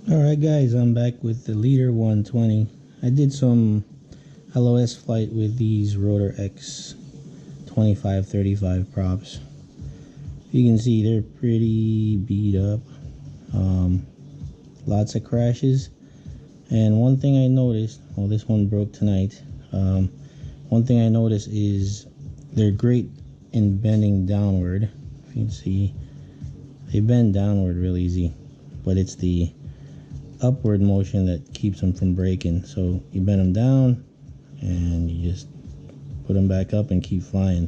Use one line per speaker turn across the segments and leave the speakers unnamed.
Alright guys, I'm back with the Leader 120. I did some LOS flight with these Rotor X 2535 props. You can see they're pretty beat up. Lots of crashes. And one thing I noticed, well, this one broke tonight. One thing I noticed is they're great in bending downward. If you can see, they bend downward real easy, but it's the upward motion that keeps them from breaking. So you bend them down and you just put them back up and keep flying.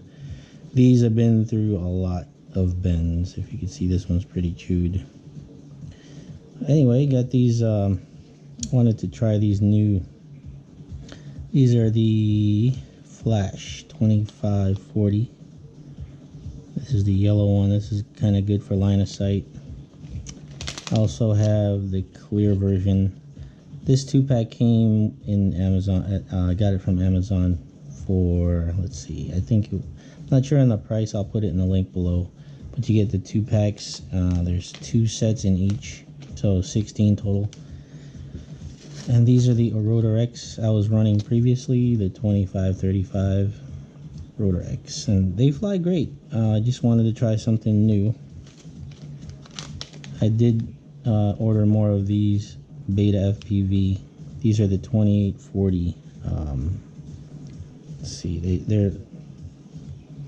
These have been through a lot of bends. If you can see, this one's pretty chewed. Anyway, got these. Wanted to try these new. These are the Flash 2540. This is the yellow one. This is kind of good for line of sight. I also have the clear version. This 2-pack came in Amazon. I got it from Amazon for, let's see, I think, I'm not sure on the price. I'll put it in the link below. But you get the 2 packs. There's 2 sets in each, so 16 total. And these are the Rotor X I was running previously, the 2535 Rotor X, and they fly great. I just wanted to try something new. I did order more of these Beta FPV. These are the 2840. Let's see, they're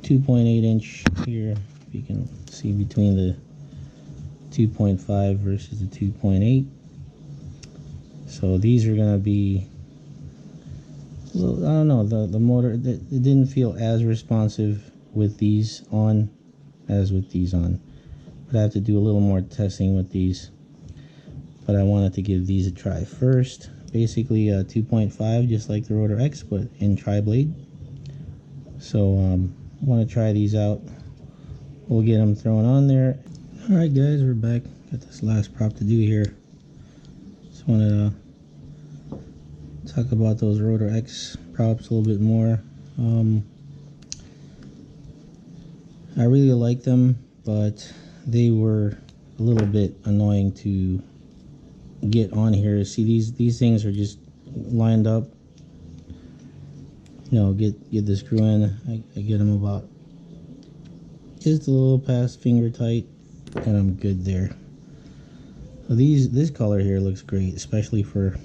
2.8 inch here. If you can see between the 2.5 versus the 2.8. So these are gonna be, well, I don't know, the motor, it didn't feel as responsive with these on as with these on. But I have to do a little more testing with these. But I wanted to give these a try first. Basically a 2.5, just like the Rotor X, but in tri-blade. So I want to try these out. We'll get them thrown on there. Alright guys, we're back. Got this last prop to do here. Just wanted to talk about those Rotor X props a little bit more. I really like them, but they were a little bit annoying to get on here. See, these things are just lined up. You know, get the screw in. I get them about just a little past finger tight, and I'm good there. So this color here looks great, especially for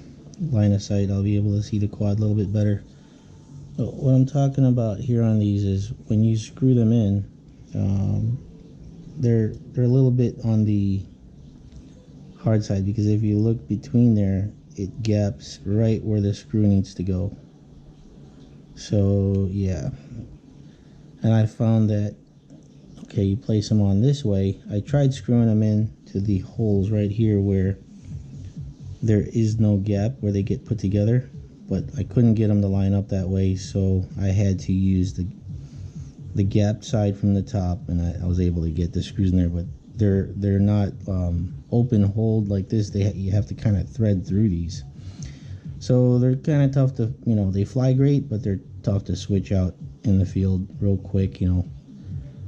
line of sight. I'll be able to see the quad a little bit better. But what I'm talking about here on these is when you screw them in, they're a little bit on the hard side, because if you look between there, it gaps right where the screw needs to go. So yeah, and I found that, okay, you place them on this way. I tried screwing them in to the holes right here where there is no gap where they get put together, but I couldn't get them to line up that way, so I had to use the gap side from the top, and I was able to get the screws in there. But they're not open hold like this. You have to kind of thread through these, so they're kind of tough to, you know, they fly great, but they're tough to switch out in the field real quick, you know.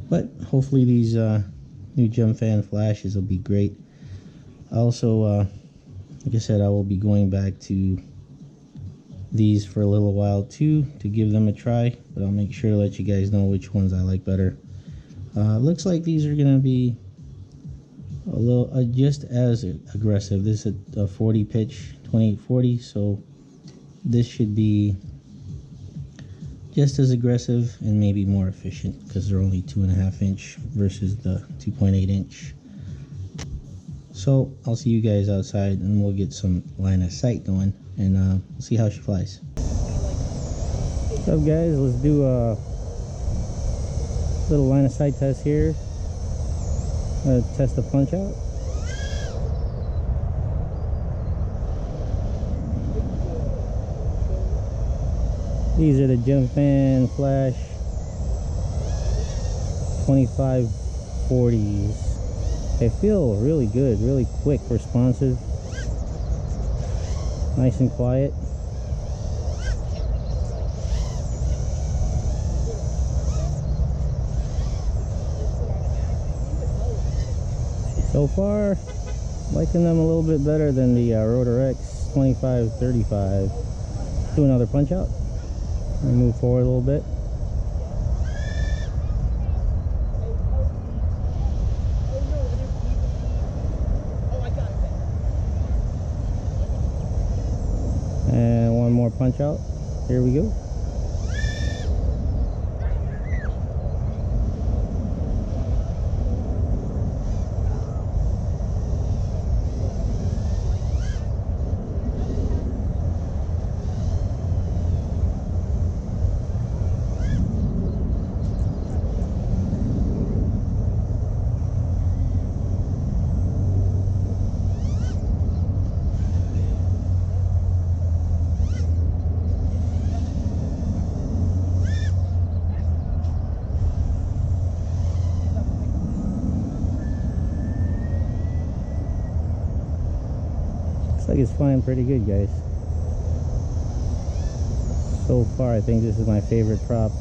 But hopefully these new Gemfan flashes will be great. Also, like I said, I will be going back to these for a little while too, to give them a try, but I'll make sure to let you guys know which ones I like better. Looks like these are gonna be a little just as aggressive. This is a 40 pitch 2840, so this should be just as aggressive and maybe more efficient, because they're only 2.5 inch versus the 2.8 inch. So I'll see you guys outside, and we'll get some line of sight going, and we'll see how she flies. What's up guys, let's do a little line of sight test here. Test the punch out. These are the Gemfan Flash 2540s. They feel really good, really quick, responsive, nice and quiet. So far, Liking them a little bit better than the Rotor X 2535. Do another punch out and move forward a little bit. And one more punch out. Here we go. Like it's flying pretty good, guys. So far I think this is my favorite prop.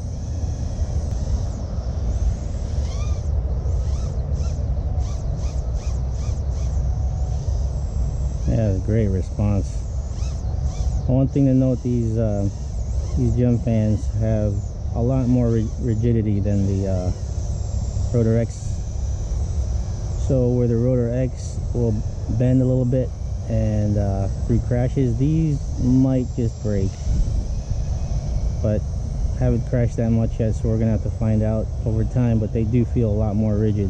Yeah, great response. One thing to note, these Gemfans have a lot more rigidity than the Rotor X. So where the Rotor X will bend a little bit and through crashes, these might just break, but haven't crashed that much yet, so we're gonna have to find out over time. But they do feel a lot more rigid.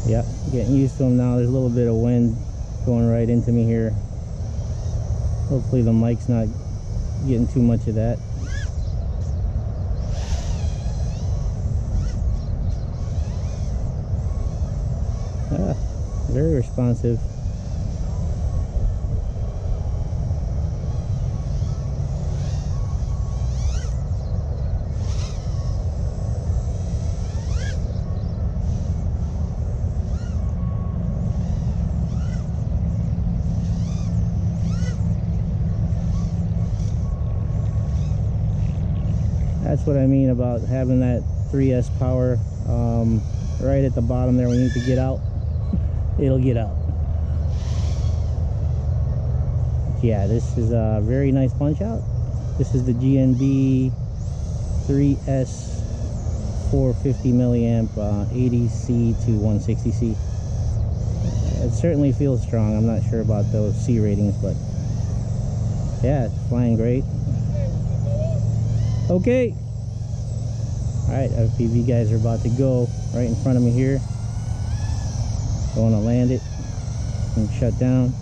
Yep, getting used to them now. There's a little bit of wind going right into me here. Hopefully the mic's not getting too much of that. Very responsive. That's what I mean about having that 3S power right at the bottom there when you need to get out. It'll get out. Yeah, this is a very nice punch out. This is the GNB 3S 450 milliamp 80C to 160C. It certainly feels strong. I'm not sure about those C ratings, but yeah, it's flying great. Okay. Alright, FPV guys are about to go right in front of me here. I want to land it and shut down.